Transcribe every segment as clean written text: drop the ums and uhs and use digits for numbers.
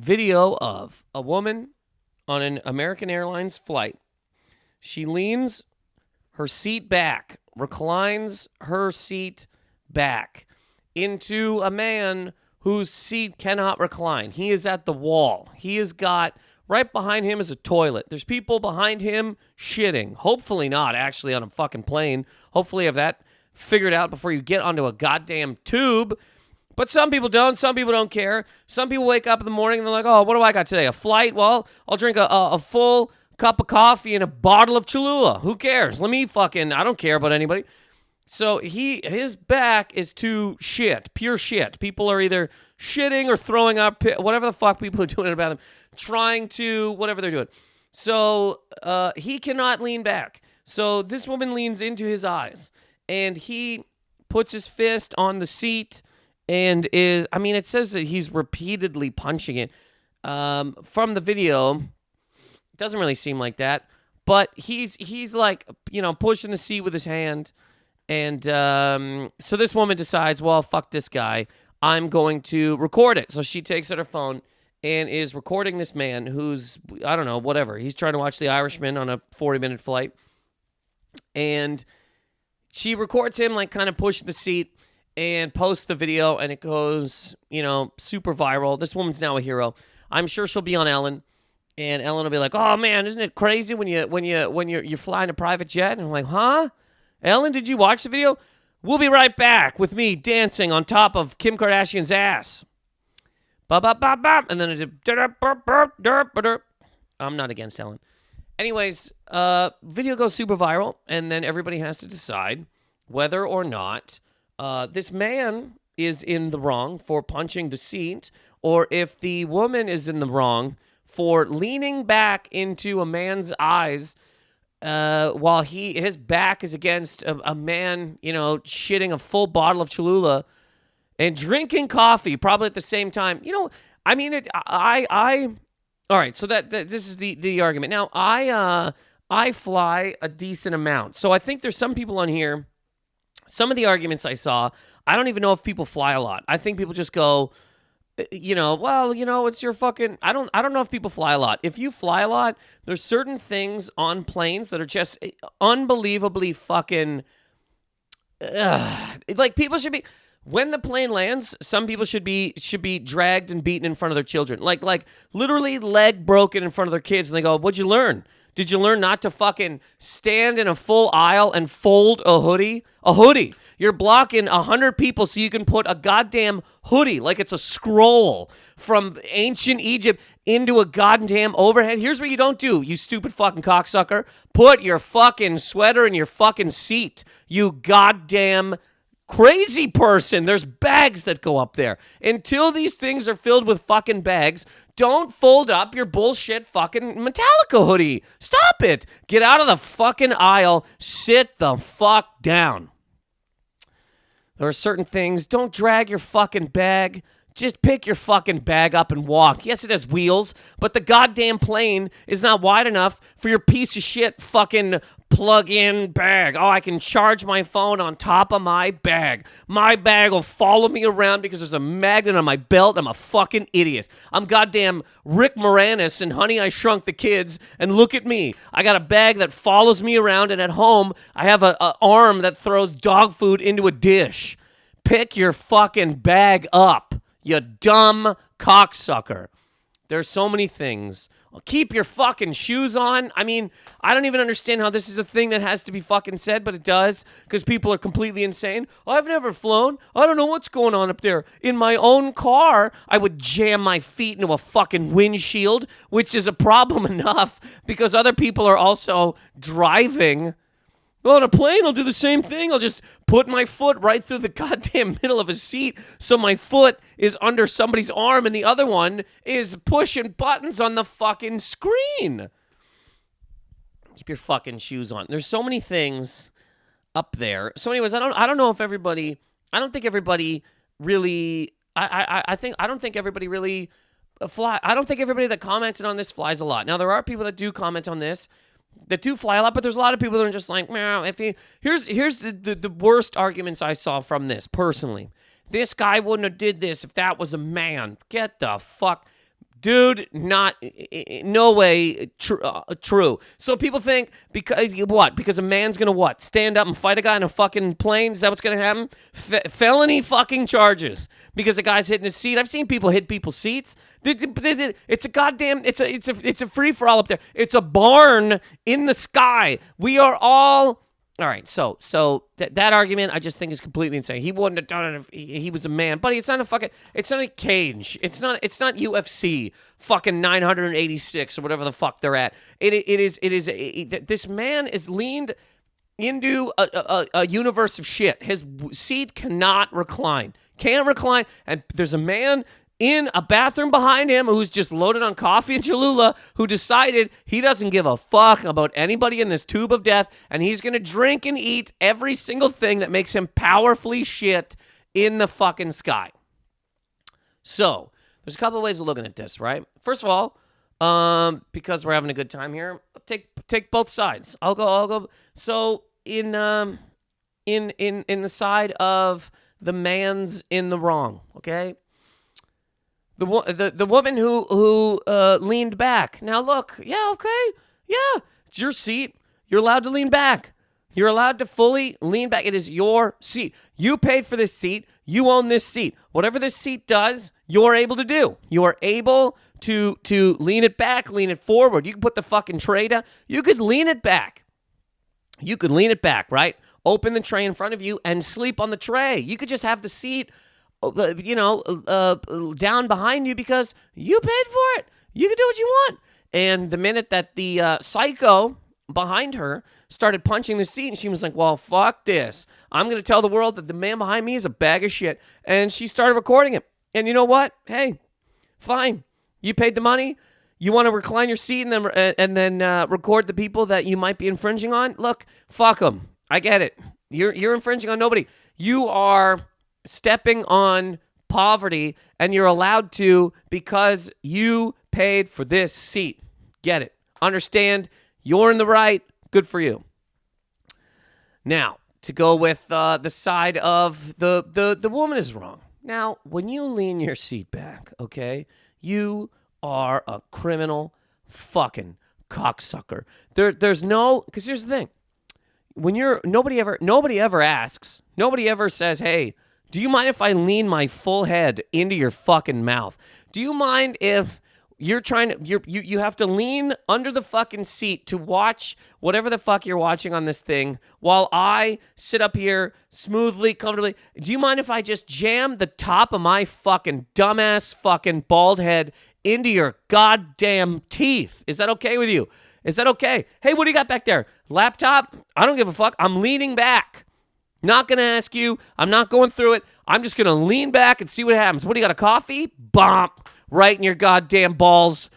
video of a woman on an American Airlines flight. She leans her seat back, reclines her seat back into a man whose seat cannot recline. He is at the wall. He has got, right behind him is a toilet. There's people behind him shitting. Hopefully not actually on a fucking plane. Hopefully have that figured out before you get onto a goddamn tube. But some people don't. Some people don't care. Some people wake up in the morning and they're like, oh, what do I got today? A flight? Well, I'll drink a full cup of coffee and a bottle of Cholula. Who cares? I don't care about anybody. So his back is to shit, pure shit. People are either shitting or throwing up, whatever the fuck people are doing in the bathroom, trying to, whatever they're doing. So he cannot lean back. So this woman leans into his eyes and he puts his fist on the seat and it says that he's repeatedly punching it. From the video, it doesn't really seem like that, but he's like, pushing the seat with his hand. And so this woman decides, well, fuck this guy. I'm going to record it. So she takes out her phone and is recording this man who's, I don't know, whatever. He's trying to watch The Irishman on a 40-minute flight. And she records him, like, kind of pushing the seat and posts the video, and it goes, super viral. This woman's now a hero. I'm sure she'll be on Ellen, and Ellen will be like, "Oh man, isn't it crazy when you're flying a private jet?" And I'm like, "Huh? Ellen, did you watch the video? We'll be right back with me dancing on top of Kim Kardashian's ass." And then it I'm not against Ellen. Anyways, video goes super viral, and then everybody has to decide whether or not this man is in the wrong for punching the seat, or if the woman is in the wrong for leaning back into a man's eyes while his back is against a man, shitting a full bottle of Cholula and drinking coffee probably at the same time. All right, so this is the argument. Now, I fly a decent amount. So I think there's some people on here. Some of the arguments I saw, I don't even know if people fly a lot. I think people just go, it's your fucking, I don't know if people fly a lot. If you fly a lot, there's certain things on planes that are just unbelievably fucking, like people should be, when the plane lands, some people should be dragged and beaten in front of their children. Like literally leg broken in front of their kids. And they go, "What'd you learn? Did you learn not to fucking stand in a full aisle and fold a hoodie? A hoodie. You're blocking 100 people so you can put a goddamn hoodie like it's a scroll from ancient Egypt into a goddamn overhead. Here's what you don't do, you stupid fucking cocksucker. Put your fucking sweater in your fucking seat, you goddamn crazy person. There's bags that go up there. Until these things are filled with fucking bags, don't fold up your bullshit fucking Metallica hoodie. Stop it. Get out of the fucking aisle. Sit the fuck down. There are certain things. Don't drag your fucking bag. Just pick your fucking bag up and walk. Yes, it has wheels, but the goddamn plane is not wide enough for your piece of shit fucking plug-in bag. Oh, I can charge my phone on top of my bag. My bag will follow me around because there's a magnet on my belt. I'm a fucking idiot. I'm goddamn Rick Moranis and Honey, I Shrunk the Kids, and look at me. I got a bag that follows me around, and at home, I have an arm that throws dog food into a dish. Pick your fucking bag up, you dumb cocksucker. There's so many things. Keep your fucking shoes on. I mean, I don't even understand how this is a thing that has to be fucking said, but it does, because people are completely insane. I've never flown. I don't know what's going on up there. In my own car, I would jam my feet into a fucking windshield, which is a problem enough, because other people are also driving. Well, on a plane, I'll do the same thing. I'll just put my foot right through the goddamn middle of a seat so my foot is under somebody's arm and the other one is pushing buttons on the fucking screen. Keep your fucking shoes on. There's so many things up there. So anyways, I don't know if everybody, I don't think everybody really, I don't think everybody really fly. I don't think everybody that commented on this flies a lot. Now, there are people that do comment on this that do fly a lot, but there's a lot of people that are just like, meow. Here's the worst arguments I saw from this personally. This guy wouldn't have did this if that was a man. Get the fuck. Dude, no way true. So people think because a man's gonna stand up and fight a guy in a fucking plane? Is that what's gonna happen? Felony fucking charges because a guy's hitting his seat. I've seen people hit people's seats. It's a goddamn it's a free for all up there. It's a barn in the sky. We are all right. So that argument I just think is completely insane. He wouldn't have done it if he was a man, but it's not a cage. It's not UFC fucking 986 or whatever the fuck they're at. This man is leaned into a universe of shit. His seat cannot recline. Can't recline, and there's a man in a bathroom behind him who's just loaded on coffee and Cholula, who decided he doesn't give a fuck about anybody in this tube of death, and he's going to drink and eat every single thing that makes him powerfully shit in the fucking sky. So, there's a couple of ways of looking at this, right? First of all, because we're having a good time here, take both sides. I'll go. So, in the side of the man's in the wrong, okay? The woman who leaned back. Now look, it's your seat. You're allowed to lean back. You're allowed to fully lean back. It is your seat. You paid for this seat. You own this seat. Whatever this seat does, you're able to do. You are able to lean it back, lean it forward. You can put the fucking tray down. You could lean it back. Right? Open the tray in front of you and sleep on the tray. You could just have the seat down behind you because you paid for it. You can do what you want. And the minute that the psycho behind her started punching the seat, and she was like, well, fuck this. I'm going to tell the world that the man behind me is a bag of shit. And she started recording it. And you know what? Hey, fine. You paid the money. You want to recline your seat and then record the people that you might be infringing on? Look, fuck them. I get it. You're infringing on nobody. You are stepping on poverty, and you're allowed to because you paid for this seat. Get it? Understand? You're in the right. Good for you. Now, to go with the side of the woman is wrong. Now, when you lean your seat back, okay, you are a criminal fucking cocksucker. There's no, because here's the thing. When nobody ever asks, nobody ever says, hey, do you mind if I lean my full head into your fucking mouth? Do you mind if you're trying to, you have to lean under the fucking seat to watch whatever the fuck you're watching on this thing while I sit up here smoothly, comfortably? Do you mind if I just jam the top of my fucking dumbass fucking bald head into your goddamn teeth? Is that okay with you? Is that okay? Hey, what do you got back there? Laptop? I don't give a fuck. I'm leaning back. Not going to ask you. I'm not going through it. I'm just going to lean back and see what happens. What do you got, a coffee? Bump. Right in your goddamn balls.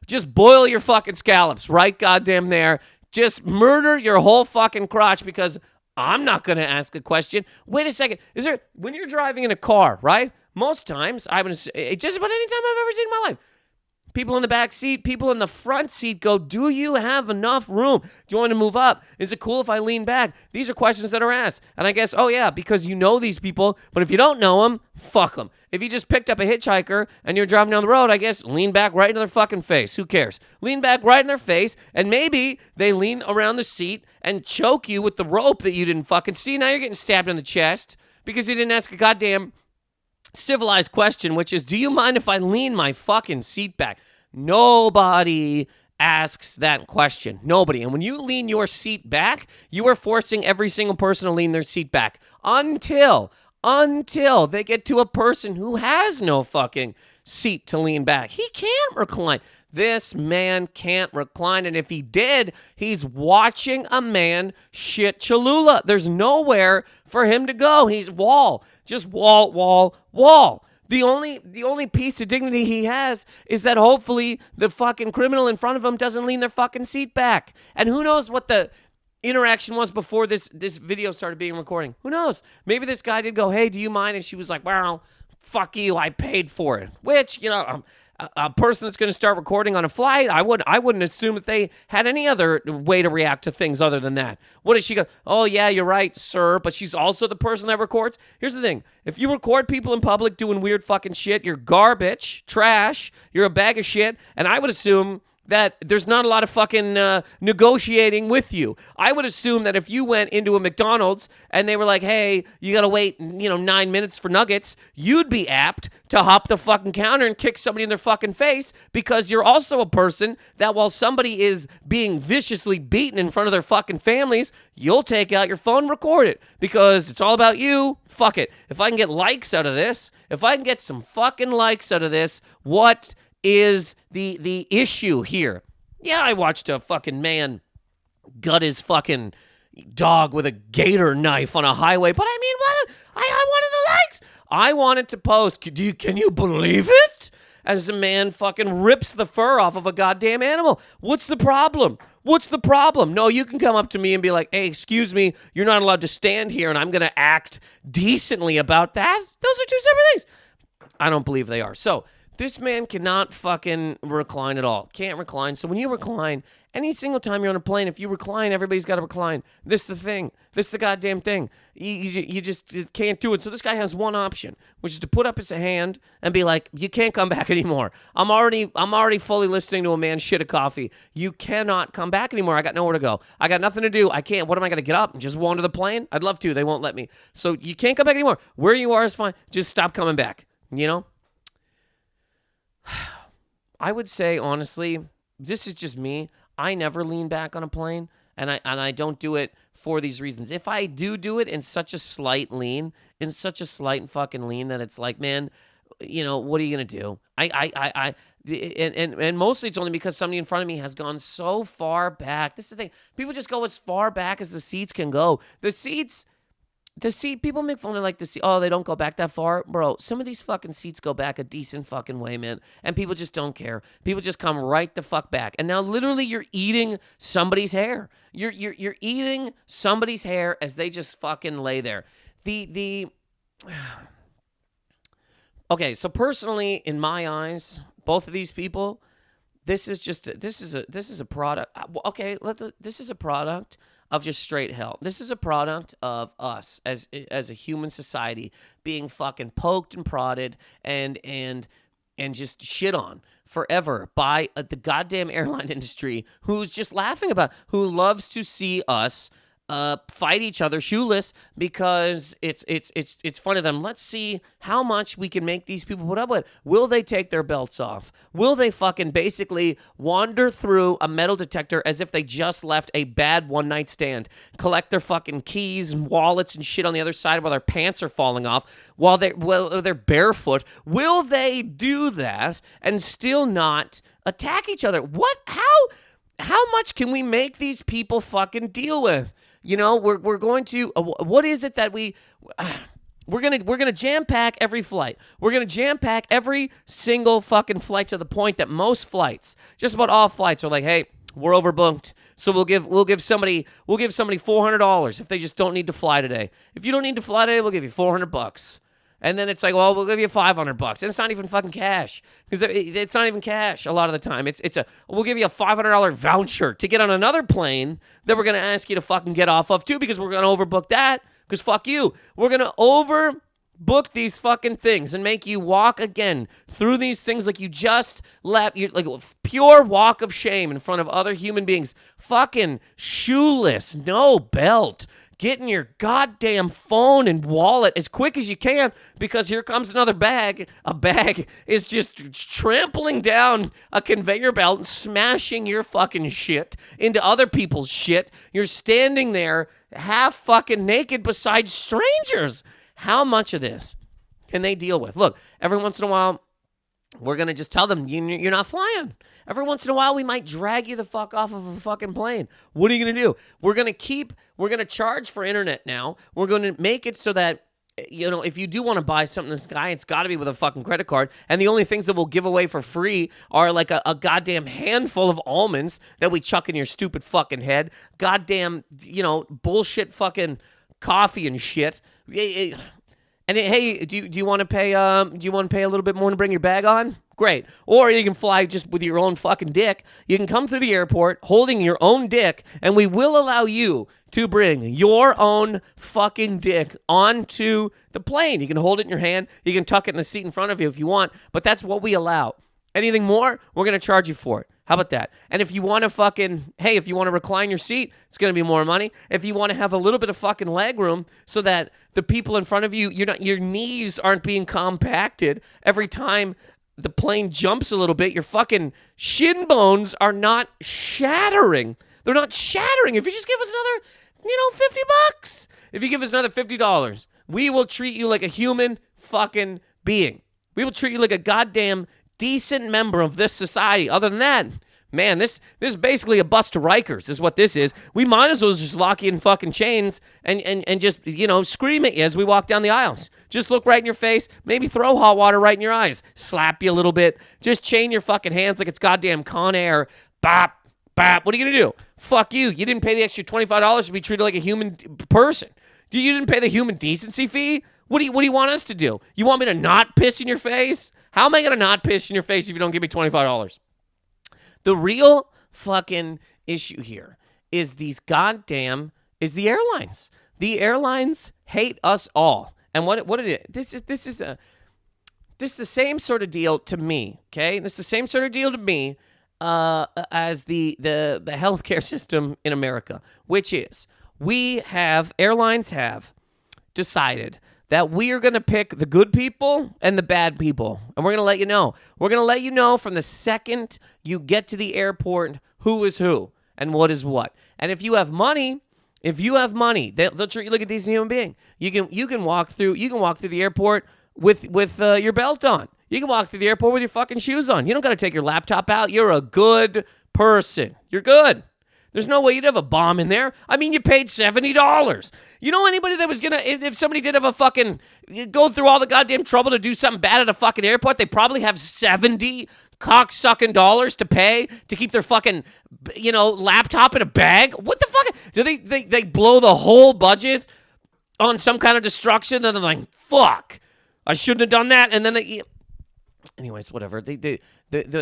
Just boil your fucking scallops right goddamn there. Just murder your whole fucking crotch because I'm not going to ask a question. Wait a second. When you're driving in a car, right? Most times, just about any time I've ever seen in my life, people in the back seat, people in the front seat go, do you have enough room? Do you want to move up? Is it cool if I lean back? These are questions that are asked. And I guess, oh yeah, because you know these people, but if you don't know them, fuck them. If you just picked up a hitchhiker and you're driving down the road, I guess lean back right into their fucking face. Who cares? Lean back right in their face, and maybe they lean around the seat and choke you with the rope that you didn't fucking see. Now you're getting stabbed in the chest because you didn't ask a goddamn civilized question, which is, do you mind if I lean my fucking seat back? Nobody asks that question. Nobody. And when you lean your seat back, you are forcing every single person to lean their seat back until they get to a person who has no fucking seat to lean back. He can't recline. This man can't recline, and if he did, he's watching a man shit Cholula. There's nowhere for him to go. He's just wall. The only piece of dignity he has is that hopefully the fucking criminal in front of him doesn't lean their fucking seat back. And who knows what the interaction was before this video started being recording. Who knows? Maybe this guy did go, hey, do you mind? And she was like, well, fuck you, I paid for it. Which, a person that's going to start recording on a flight, I wouldn't assume that they had any other way to react to things other than that. What does she go? Oh yeah, you're right, sir. But she's also the person that records. Here's the thing: if you record people in public doing weird fucking shit, you're garbage, trash. You're a bag of shit. And I would assume that there's not a lot of fucking negotiating with you. I would assume that if you went into a McDonald's and they were like, hey, you got to wait, 9 minutes for nuggets, you'd be apt to hop the fucking counter and kick somebody in their fucking face because you're also a person that while somebody is being viciously beaten in front of their fucking families, you'll take out your phone and record it because it's all about you. Fuck it. If I can get likes out of this, if I can get some fucking likes out of this, what is the issue here? Yeah, I watched a fucking man gut his fucking dog with a gator knife on a highway, but I mean, what? I wanted the likes. I wanted to post. Can you believe it? As a man fucking rips the fur off of a goddamn animal. What's the problem? What's the problem? No, you can come up to me and be like, hey, excuse me, you're not allowed to stand here, and I'm going to act decently about that. Those are two separate things. I don't believe they are. So, this man cannot fucking recline at all. Can't recline. So when you recline, any single time you're on a plane, if you recline, everybody's got to recline. This is the thing. This is the goddamn thing. You just can't do it. So this guy has one option, which is to put up his hand and be like, you can't come back anymore. I'm already fully listening to a man shit a coffee. You cannot come back anymore. I got nowhere to go. I got nothing to do. I can't. What am I going to get up and just wander the plane? I'd love to. They won't let me. So you can't come back anymore. Where you are is fine. Just stop coming back. I would say, honestly, this is just me. I never lean back on a plane, and I don't do it for these reasons. If I do it in such a slight fucking lean that it's like, man, what are you gonna do? And mostly it's only because somebody in front of me has gone so far back. This is the thing. People just go as far back as the seats can go. People make fun of like the seat. Oh, they don't go back that far. Bro, some of these fucking seats go back a decent fucking way, man. And people just don't care. People just come right the fuck back. And now literally you're eating somebody's hair. You're eating somebody's hair as they just fucking lay there. Okay, so personally, in my eyes, both of these people, this is a product. Okay, this is a product of just straight hell. This is a product of us as a human society being fucking poked and prodded and just shit on forever by the goddamn airline industry, who's just laughing about, who loves to see us fight each other shoeless because it's fun to them. Let's see how much we can make these people put up with. Will they take their belts off? Will they fucking basically wander through a metal detector as if they just left a bad one-night stand, collect their fucking keys and wallets and shit on the other side while their pants are falling off, while they're barefoot? Will they do that and still not attack each other? How much can we make these people fucking deal with? We're going to. What is it that we're gonna jam pack every flight? We're gonna jam pack every single fucking flight to the point that most flights, just about all flights, are like, hey, we're overbooked, so we'll give somebody $400 if they just don't need to fly today. If you don't need to fly today, we'll give you $400. And then it's like, well, we'll give you $500, and it's not even fucking cash because it's not even cash a lot of the time. We'll give you a $500 voucher to get on another plane that we're gonna ask you to fucking get off of too, because we're gonna overbook that. Because fuck you, we're gonna overbook these fucking things and make you walk again through these things like you just left. You're like a pure walk of shame in front of other human beings, fucking shoeless, no belt. Get in your goddamn phone and wallet as quick as you can, because here comes another bag. A bag is just trampling down a conveyor belt and smashing your fucking shit into other people's shit. You're standing there half fucking naked beside strangers. How much of this can they deal with? Look, every once in a while, we're going to just tell them, you're not flying. Every once in a while, we might drag you the fuck off of a fucking plane. What are you going to do? We're going to charge for internet now. We're going to make it so that, if you do want to buy something this guy, it's got to be with a fucking credit card. And the only things that we'll give away for free are like a goddamn handful of almonds that we chuck in your stupid fucking head. Goddamn, bullshit fucking coffee and shit. And hey, do you want to pay? Do you want to pay a little bit more to bring your bag on? Great. Or you can fly just with your own fucking dick. You can come through the airport holding your own dick, and we will allow you to bring your own fucking dick onto the plane. You can hold it in your hand. You can tuck it in the seat in front of you if you want, but that's what we allow. Anything more, we're going to charge you for it. How about that? And if you want to if you want to recline your seat, it's going to be more money. If you want to have a little bit of fucking leg room so that the people in front of you, your knees aren't being compacted every time the plane jumps a little bit, your fucking shin bones are not shattering. They're not shattering. If you just give us another, $50, if you give us another $50, we will treat you like a human fucking being. We will treat you like a goddamn decent member of this society. Other than that, man, this is basically a bus to Rikers is what this is. We might as well just lock you in fucking chains and just, scream at you as we walk down the aisles. Just look right in your face, maybe throw hot water right in your eyes, slap you a little bit, just chain your fucking hands like it's goddamn Con Air. Bop, bop. What are you going to do? Fuck you. You didn't pay the extra $25 to be treated like a human person. You didn't pay the human decency fee? What do you want us to do? You want me to not piss in your face? How am I going to not piss in your face if you don't give me $25? The real fucking issue here is the airlines. The airlines hate us all. And what it is, this is the same sort of deal to me, okay? This is the same sort of deal to me as the healthcare system in America, which is airlines have decided that we are going to pick the good people and the bad people. And we're going to let you know. We're going to let you know from the second you get to the airport who is who and what is what. And if you have money, they'll treat you like a decent human being. You can walk through the airport with your belt on. You can walk through the airport with your fucking shoes on. You don't got to take your laptop out. You're a good person. You're good. There's no way you'd have a bomb in there. I mean, you paid $70. You know anybody that was if somebody did have a fucking, go through all the goddamn trouble to do something bad at a fucking airport, they probably have 70 cocksucking dollars to pay to keep their fucking, laptop in a bag? What the fuck? Do they blow the whole budget on some kind of destruction? And they're like, fuck, I shouldn't have done that. And then anyways, whatever. The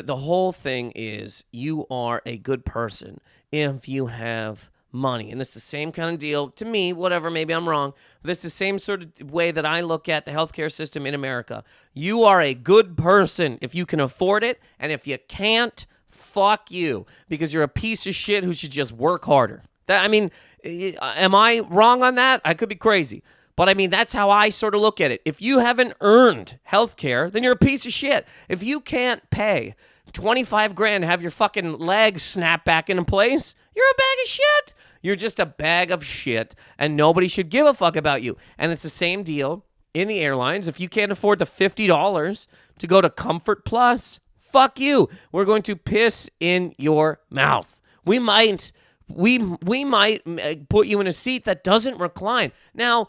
whole thing is you are a good person if you have money. And this is the same kind of deal to me, whatever, maybe I'm wrong. But this is the same sort of way that I look at the healthcare system in America. You are a good person if you can afford it. And if you can't, fuck you. Because you're a piece of shit who should just work harder. Am I wrong on that? I could be crazy. But I mean, that's how I sort of look at it. If you haven't earned health care, then you're a piece of shit. If you can't pay $25,000 to have your fucking legs snap back into place, you're a bag of shit. You're just a bag of shit, and nobody should give a fuck about you. And it's the same deal in the airlines. If you can't afford the $50 to go to Comfort Plus, fuck you. We're going to piss in your mouth. We might put you in a seat that doesn't recline. Now,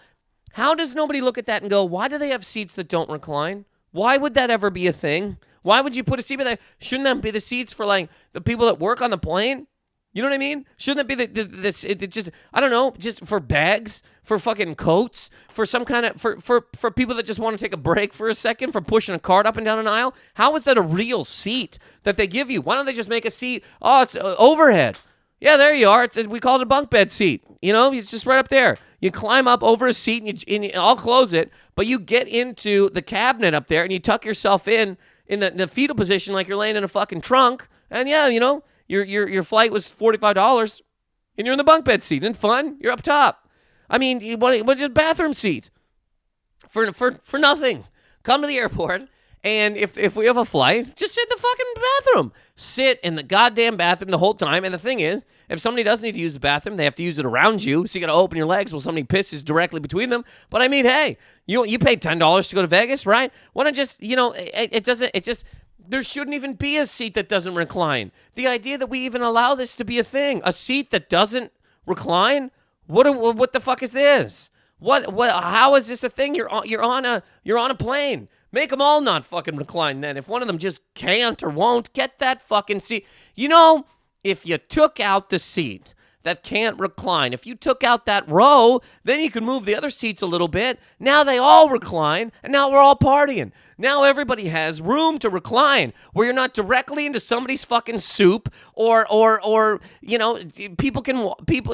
how does nobody look at that and go, why do they have seats that don't recline? Why would that ever be a thing? Why would you put a seat there? Shouldn't that be the seats for like the people that work on the plane? You know what I mean? Shouldn't that be just I don't know, just for bags, for fucking coats, for some kind of for people that just want to take a break for a second from pushing a cart up and down an aisle? How is that a real seat that they give you? Why don't they just make a seat? Oh, it's overhead. Yeah, there you are. We call it a bunk bed seat. It's just right up there. You climb up over a seat and I'll close it, but you get into the cabinet up there and you tuck yourself in the fetal position like you're laying in a fucking trunk. And yeah, your flight was $45 and you're in the bunk bed seat. Isn't it fun? You're up top. I mean, what just bathroom seat for nothing. Come to the airport. And if we have a flight, just sit in the fucking bathroom. Sit in the goddamn bathroom the whole time. And the thing is, if somebody does need to use the bathroom, they have to use it around you. So you got to open your legs while somebody pisses directly between them. But I mean, hey, you paid $10 to go to Vegas, right? Why not just, there shouldn't even be a seat that doesn't recline. The idea that we even allow this to be a thing, a seat that doesn't recline, what the fuck is this? How is this a thing? You're on a plane. Make them all not fucking recline then. If one of them just can't or won't, get that fucking seat. If you took out the seat that can't recline. If you took out that row, then you could move the other seats a little bit. Now they all recline, and now we're all partying. Now everybody has room to recline, where you're not directly into somebody's fucking soup, or people.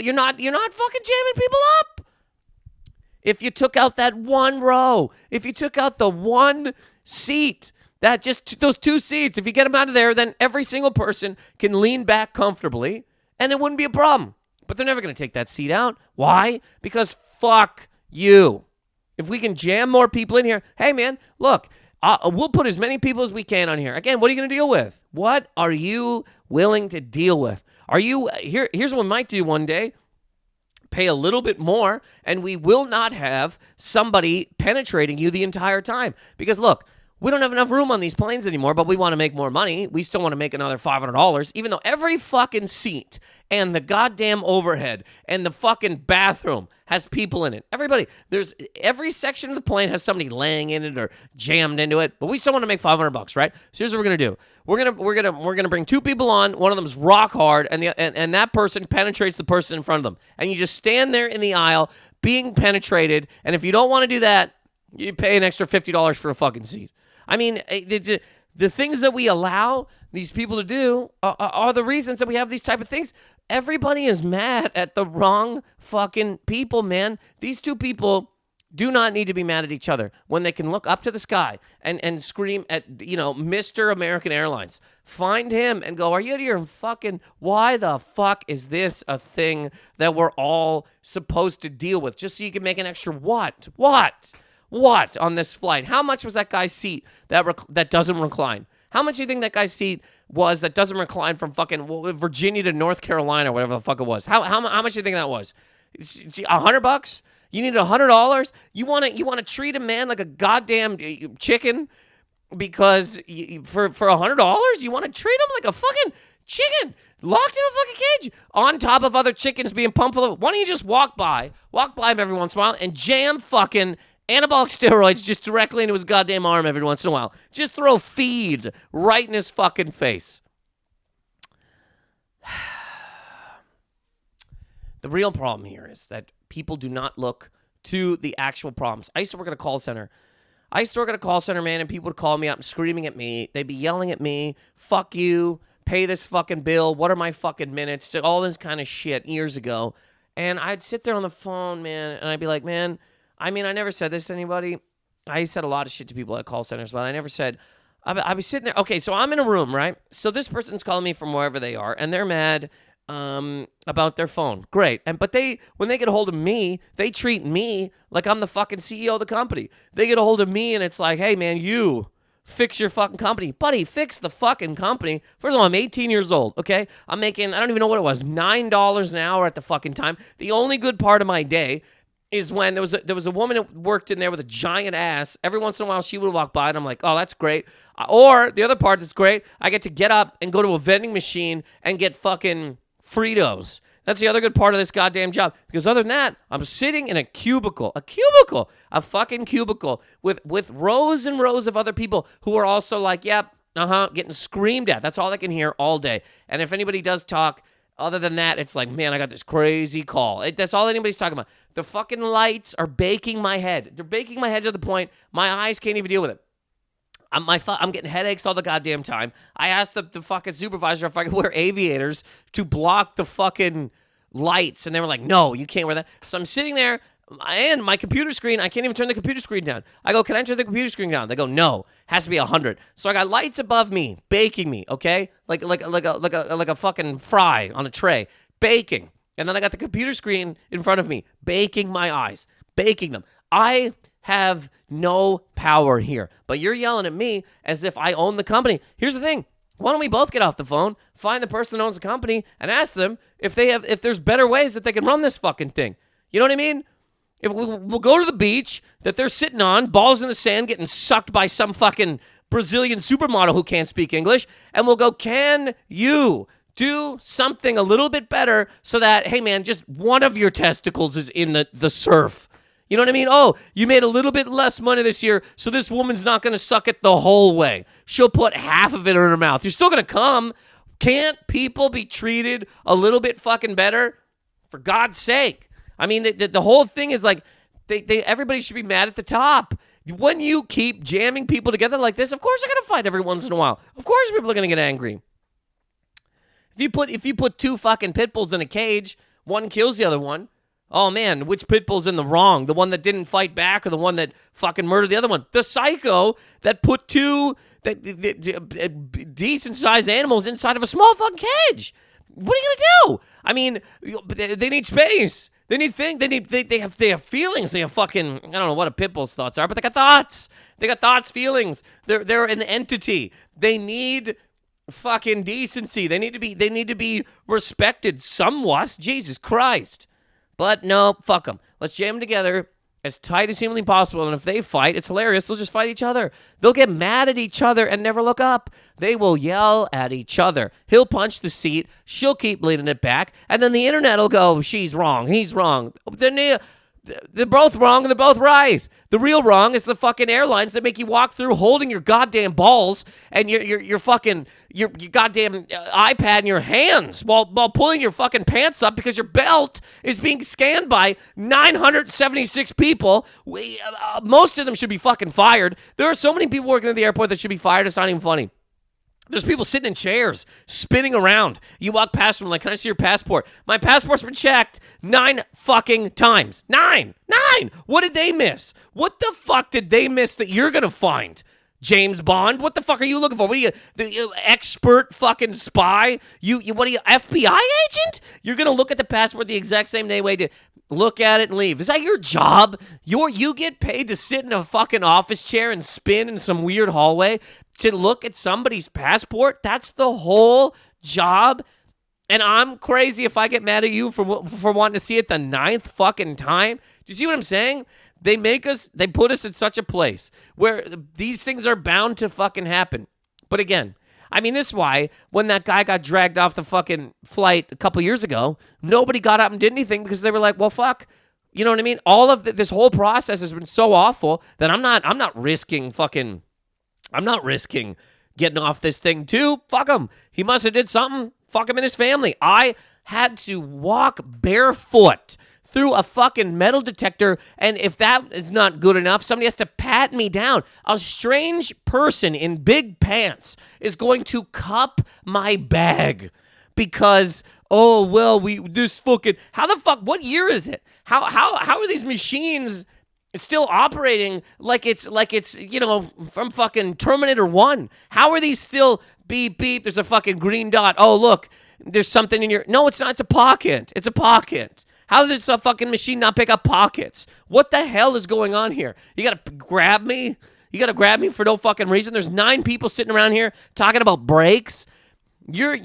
You're not fucking jamming people up. If you took out that one row, if you took out the one seat, that just those two seats, if you get them out of there, then every single person can lean back comfortably, and it wouldn't be a problem. But they're never going to take that seat out. Why? Because fuck you. If we can jam more people in here, hey man, look, we'll put as many people as we can on here. Again, what are you going to deal with? What are you willing to deal with? Here's what we might do one day. Pay a little bit more, and we will not have somebody penetrating you the entire time. Because look, we don't have enough room on these planes anymore, but we want to make more money. We still want to make another $500, even though every fucking seat and the goddamn overhead and the fucking bathroom has people in it. Every section of the plane has somebody laying in it or jammed into it, but we still want to make $500, right? So here's what we're gonna do. We're gonna bring two people on. One of them's rock hard, and that person penetrates the person in front of them, and you just stand there in the aisle being penetrated. And if you don't want to do that, you pay an extra $50 for a fucking seat. I mean, the things that we allow these people to do are the reasons that we have these type of things. Everybody is mad at the wrong fucking people, man. These two people do not need to be mad at each other when they can look up to the sky and scream at, Mr. American Airlines. Find him and go, are you out of your fucking, why the fuck is this a thing that we're all supposed to deal with? Just so you can make an extra what? What on this flight? How much was that guy's seat that doesn't recline? How much do you think that guy's seat was that doesn't recline from fucking Virginia to North Carolina, whatever the fuck it was? How much do you think that was? $100? You need $100? You want to treat a man like a goddamn chicken because for $100 you want to treat him like a fucking chicken locked in a fucking cage on top of other chickens being pumped full of. Why don't you just walk by him every once in a while and jam fucking anabolic steroids just directly into his goddamn arm every once in a while. Just throw feed right in his fucking face. The real problem here is that people do not look to the actual problems. I used to work at a call center. Man, and people would call me up and screaming at me. They'd be yelling at me, fuck you, pay this fucking bill, what are my fucking minutes, all this kind of shit years ago. And I'd sit there on the phone, man, and I'd be like, man, I mean, I never said this to anybody. I said a lot of shit to people at call centers, but I never said, I was sitting there. Okay, so I'm in a room, right? So this person's calling me from wherever they are, and they're mad about their phone. Great. But when they get a hold of me, they treat me like I'm the fucking CEO of the company. They get a hold of me, and it's like, hey, man, you fix your fucking company. Buddy, fix the fucking company. First of all, I'm 18 years old, okay? I'm making, I don't even know what it was, $9 an hour at the fucking time. The only good part of my day is when there was a woman that worked in there with a giant ass. Every once in a while, she would walk by, and I'm like, oh, that's great. Or the other part that's great, I get to get up and go to a vending machine and get fucking Fritos. That's the other good part of this goddamn job. Because other than that, I'm sitting in a fucking cubicle with rows and rows of other people who are also like, yep, getting screamed at. That's all I can hear all day. And if anybody does talk, other than that, it's like, man, I got this crazy call. That's all anybody's talking about. The fucking lights are baking my head. They're baking my head to the point my eyes can't even deal with it. I'm getting headaches all the goddamn time. I asked the fucking supervisor if I could wear aviators to block the fucking lights, and they were like, no, you can't wear that. So I'm sitting there, and my computer screen, I can't even turn the computer screen down. I go, can I turn the computer screen down? They go, no, has to be 100. So I got lights above me, baking me, okay? Like a fucking fry on a tray, baking. And then I got the computer screen in front of me, baking my eyes, baking them. I have no power here, but you're yelling at me as if I own the company. Here's the thing. Why don't we both get off the phone, find the person that owns the company, and ask them if there's better ways that they can run this fucking thing. You know what I mean? If we'll go to the beach that they're sitting on, balls in the sand, getting sucked by some fucking Brazilian supermodel who can't speak English, and we'll go, can you do something a little bit better so that, hey man, just one of your testicles is in the surf? You know what I mean? Oh, you made a little bit less money this year, so this woman's not going to suck it the whole way. She'll put half of it in her mouth. You're still going to come. Can't people be treated a little bit fucking better? For God's sake. I mean, the whole thing is like, everybody should be mad at the top. When you keep jamming people together like this, of course they're going to fight every once in a while. Of course people are going to get angry. If you put two fucking pit bulls in a cage, one kills the other one. Oh man, which pit bull's in the wrong? The one that didn't fight back or the one that fucking murdered the other one? The psycho that put two decent sized animals inside of a small fucking cage. What are you gonna do? I mean, they need space. They need things. They have feelings. They have fucking, I don't know what a pit bull's thoughts are, but they got thoughts. They got thoughts, feelings. They're an entity. They need fucking decency. They need to be respected somewhat. Jesus Christ. But no, fuck them. Let's jam them together as tight as humanly possible. And if they fight, it's hilarious. They'll just fight each other. They'll get mad at each other and never look up. They will yell at each other. He'll punch the seat. She'll keep leading it back. And then the internet will go, she's wrong. He's wrong. They're both wrong and they're both right. The real wrong is the fucking airlines that make you walk through holding your goddamn balls and your fucking your goddamn iPad in your hands while pulling your fucking pants up because your belt is being scanned by 976 people. Most of them should be fucking fired. There are so many people working at the airport that should be fired. It's not even funny. There's people sitting in chairs, spinning around. You walk past them like, can I see your passport? My passport's been checked 9 fucking times. 9! What did they miss? What the fuck did they miss that you're going to find? James Bond? What the fuck are you looking for? What are you, the expert fucking spy? What are you, FBI agent? You're going to look at the passport the exact same way to look at it and leave. Is that your job? You get paid to sit in a fucking office chair and spin in some weird hallway to look at somebody's passport? That's the whole job? And I'm crazy if I get mad at you for wanting to see it the 9th fucking time. Do you see what I'm saying? They put us in such a place where these things are bound to fucking happen. But again, I mean, this is why when that guy got dragged off the fucking flight a couple years ago, nobody got up and did anything because they were like, well, fuck. You know what I mean? All of this whole process has been so awful that I'm not risking getting off this thing too. Fuck him. He must have did something. Fuck him and his family. I had to walk barefoot through a fucking metal detector, and if that is not good enough, somebody has to pat me down. A strange person in big pants is going to cup my bag because, oh, well, how the fuck, what year is it? How are these machines still operating like it's from fucking Terminator 1? How are these still beep, beep, there's a fucking green dot. Oh, look, there's something in your, no, it's not, it's a pocket. It's a pocket. How does a fucking machine not pick up pockets? What the hell is going on here? You gotta grab me? You gotta grab me for no fucking reason? There's 9 people sitting around here talking about brakes. You're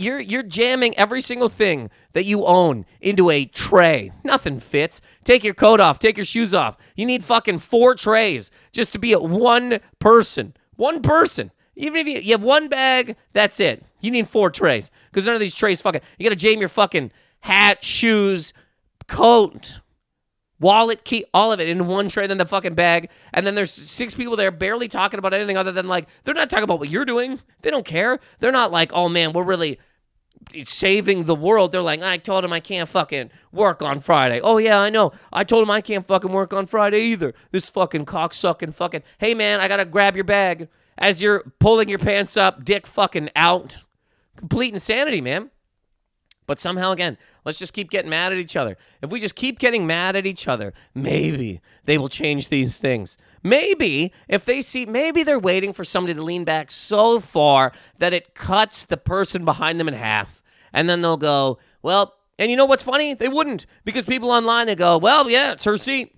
jamming every single thing that you own into a tray. Nothing fits. Take your coat off. Take your shoes off. You need fucking 4 trays just to be at one person. One person. Even if you have one bag, that's it. You need 4 trays because none of these trays fucking. You gotta jam your fucking hat, shoes, coat, wallet, key, all of it in one tray, then the fucking bag, and then there's 6 people there barely talking about anything other than, like, they're not talking about what you're doing. They don't care. They're not like, oh, man, we're really saving the world. They're like, I told him I can't fucking work on Friday. Oh, yeah, I know. I told him I can't fucking work on Friday either. This fucking cocksucking fucking, hey, man, I gotta grab your bag as you're pulling your pants up, dick fucking out. Complete insanity, man. But somehow, again, let's just keep getting mad at each other. If we just keep getting mad at each other, maybe they will change these things. Maybe if they see, maybe they're waiting for somebody to lean back so far that it cuts the person behind them in half. And then they'll go, well, and you know what's funny? They wouldn't, because people online, they go, well, yeah, it's her seat.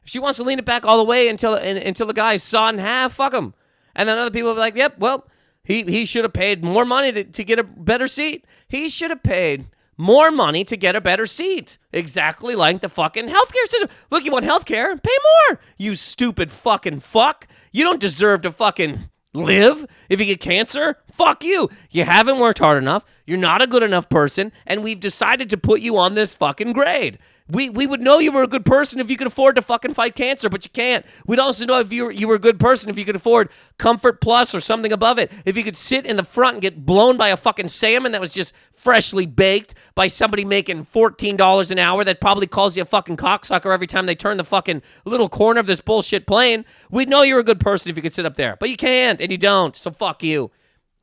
If she wants to lean it back all the way until the guy's sawed in half, fuck him. And then other people will be like, yep, well, He should have paid more money to get a better seat. He should have paid more money to get a better seat. Exactly like the fucking healthcare system. Look, you want healthcare? Pay more, you stupid fucking fuck. You don't deserve to fucking live if you get cancer. Fuck you. You haven't worked hard enough. You're not a good enough person, and we've decided to put you on this fucking grade. We would know you were a good person if you could afford to fucking fight cancer, but you can't. We'd also know if you were a good person if you could afford Comfort Plus or something above it. If you could sit in the front and get blown by a fucking salmon that was just freshly baked by somebody making $14 an hour that probably calls you a fucking cocksucker every time they turn the fucking little corner of this bullshit plane. We'd know you were a good person if you could sit up there, but you can't, and you don't, so fuck you.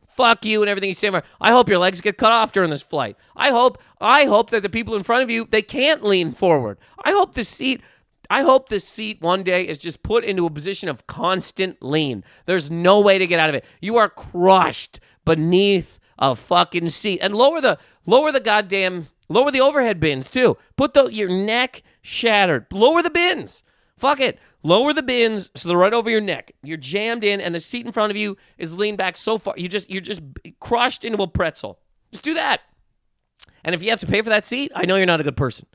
Fuck you and everything you say. I hope your legs get cut off during this flight. I hope that the people in front of you, they can't lean forward. I hope the seat one day is just put into a position of constant lean. There's no way to get out of it. You are crushed beneath a fucking seat. And lower the overhead bins too. Your neck shattered. Lower the bins. Fuck it. Lower the bins so they're right over your neck. You're jammed in, and the seat in front of you is leaned back so far. You're just crushed into a pretzel. Just do that. And if you have to pay for that seat, I know you're not a good person.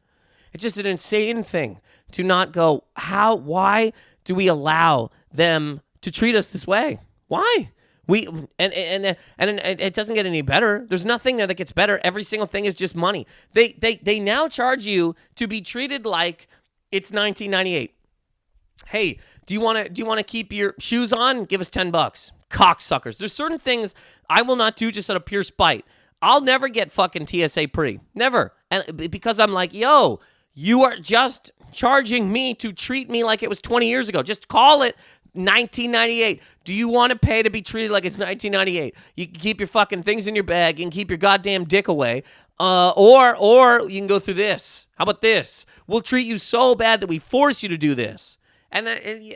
It's just an insane thing to not go, why do we allow them to treat us this way? Why? And it doesn't get any better. There's nothing there that gets better. Every single thing is just money. They now charge you to be treated like it's 1998. Hey, do you want to keep your shoes on? Give us $10. Cocksuckers. There's certain things I will not do just out of pure spite. I'll never get fucking TSA pre. Never. And because I'm like, yo, you are just charging me to treat me like it was 20 years ago. Just call it 1998. Do you want to pay to be treated like it's 1998? You can keep your fucking things in your bag. You can keep your goddamn dick away. Or you can go through this. How about this? We'll treat you so bad that we force you to do this. And then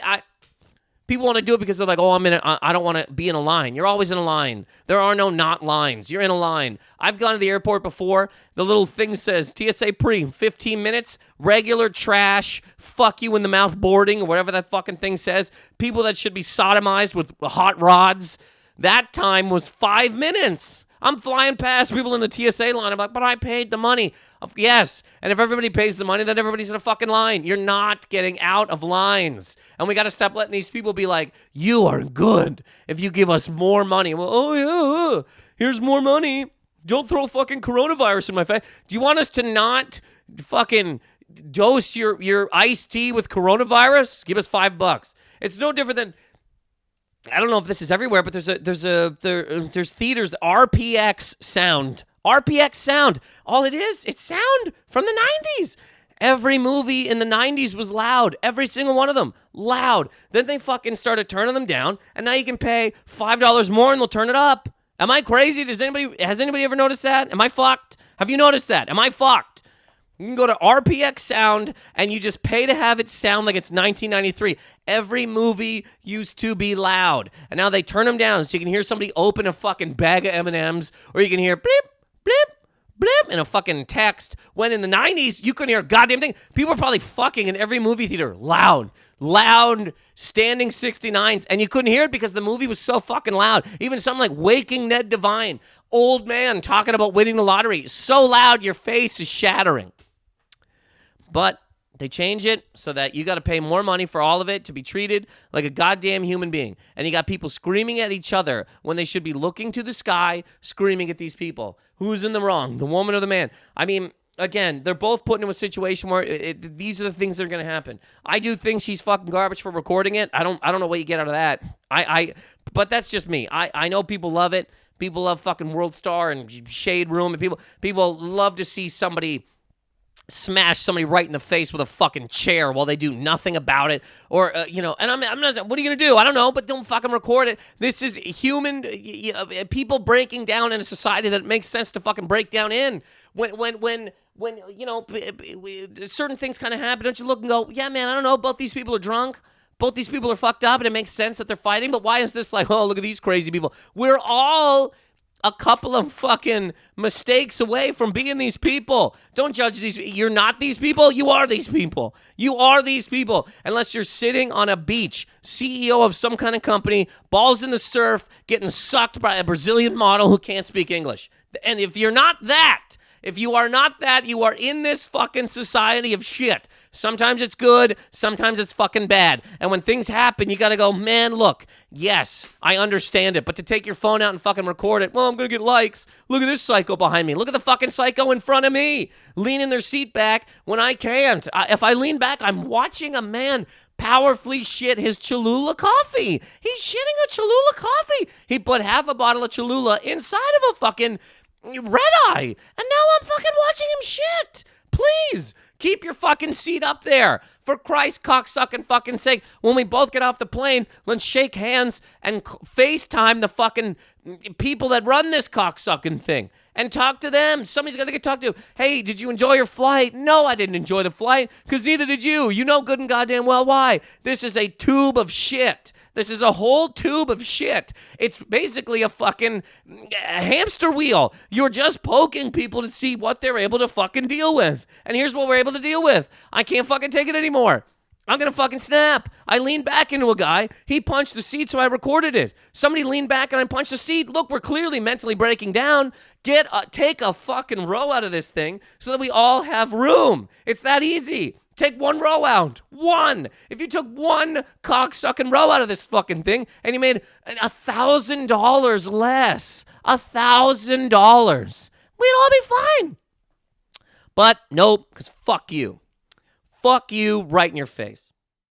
people want to do it because they're like, oh, I don't want to be in a line. You're always in a line. There are no not lines. You're in a line. I've gone to the airport before. The little thing says TSA pre, 15 minutes, regular trash, fuck you in the mouth boarding, or whatever that fucking thing says. People that should be sodomized with hot rods. That time was 5 minutes. I'm flying past people in the TSA line. I'm like, but I paid the money. Yes. And if everybody pays the money, then everybody's in a fucking line. You're not getting out of lines. And we got to stop letting these people be like, you are good if you give us more money. Well, oh, yeah, here's more money. Don't throw fucking coronavirus in my face. Do you want us to not fucking dose your iced tea with coronavirus? Give us $5. It's no different than... I don't know if this is everywhere, but there's theaters, RPX sound. RPX sound. All it is, it's sound from the 90s. Every movie in the 90s was loud. Every single one of them. Loud. Then they fucking started turning them down, and now you can pay $5 more and they'll turn it up. Am I crazy? Has anybody ever noticed that? Am I fucked? Have you noticed that? Am I fucked? You can go to RPX Sound, and you just pay to have it sound like it's 1993. Every movie used to be loud, and now they turn them down so you can hear somebody open a fucking bag of M&Ms, or you can hear blip, blip, blip in a fucking text, when in the 90s, you couldn't hear a goddamn thing. People were probably fucking in every movie theater. Loud, standing 69s, and you couldn't hear it because the movie was so fucking loud. Even something like Waking Ned Devine, old man talking about winning the lottery, so loud your face is shattering. But they change it so that you got to pay more money for all of it to be treated like a goddamn human being. And you got people screaming at each other when they should be looking to the sky, screaming at these people. Who's in the wrong, the woman or the man? I mean, again, they're both put into a situation where these are the things that are going to happen. I do think she's fucking garbage for recording it. I don't know what you get out of that. But that's just me. I know people love it. People love fucking World Star and Shade Room, and people love to see somebody smash somebody right in the face with a fucking chair while they do nothing about it, or and I'm not. What are you gonna do? I don't know, but don't fucking record it. This is human people breaking down in a society that it makes sense to fucking break down in. When certain things kind of happen, don't you look and go, yeah, man, I don't know. Both these people are drunk. Both these people are fucked up, and it makes sense that they're fighting. But why is this like, oh, look at these crazy people? We're all a couple of fucking mistakes away from being these people. Don't judge these. You're not these people. You are these people. You are these people. Unless you're sitting on a beach, CEO of some kind of company, balls in the surf, getting sucked by a Brazilian model who can't speak English. And if you're not that, If you are not that, you are in this fucking society of shit. Sometimes it's good, sometimes it's fucking bad. And when things happen, you gotta go, man, look, yes, I understand it, but to take your phone out and fucking record it, well, I'm gonna get likes. Look at this psycho behind me. Look at the fucking psycho in front of me, leaning their seat back when I can't. If I lean back, I'm watching a man powerfully shit his Cholula coffee. He's shitting a Cholula coffee. He put half a bottle of Cholula inside of a fucking red eye, and now I'm fucking watching him shit. Please keep your fucking seat up there. For Christ's cocksucking fucking sake, when we both get off the plane, let's shake hands and FaceTime the fucking people that run this cocksucking thing and talk to them. Somebody's got to get talked to. Hey, did you enjoy your flight? No, I didn't enjoy the flight, because neither did you. You know good and goddamn well why. This is a tube of shit. This is a whole tube of shit. It's basically a fucking hamster wheel. You're just poking people to see what they're able to fucking deal with. And here's what we're able to deal with. I can't fucking take it anymore. I'm going to fucking snap. I leaned back into a guy. He punched the seat, so I recorded it. Somebody leaned back and I punched the seat. Look, we're clearly mentally breaking down. Take a fucking row out of this thing so that we all have room. It's that easy. Take one row out. One. If you took one cocksucking row out of this fucking thing and you made $1,000 less, $1,000, we'd all be fine. But nope, because fuck you. Fuck you right in your face.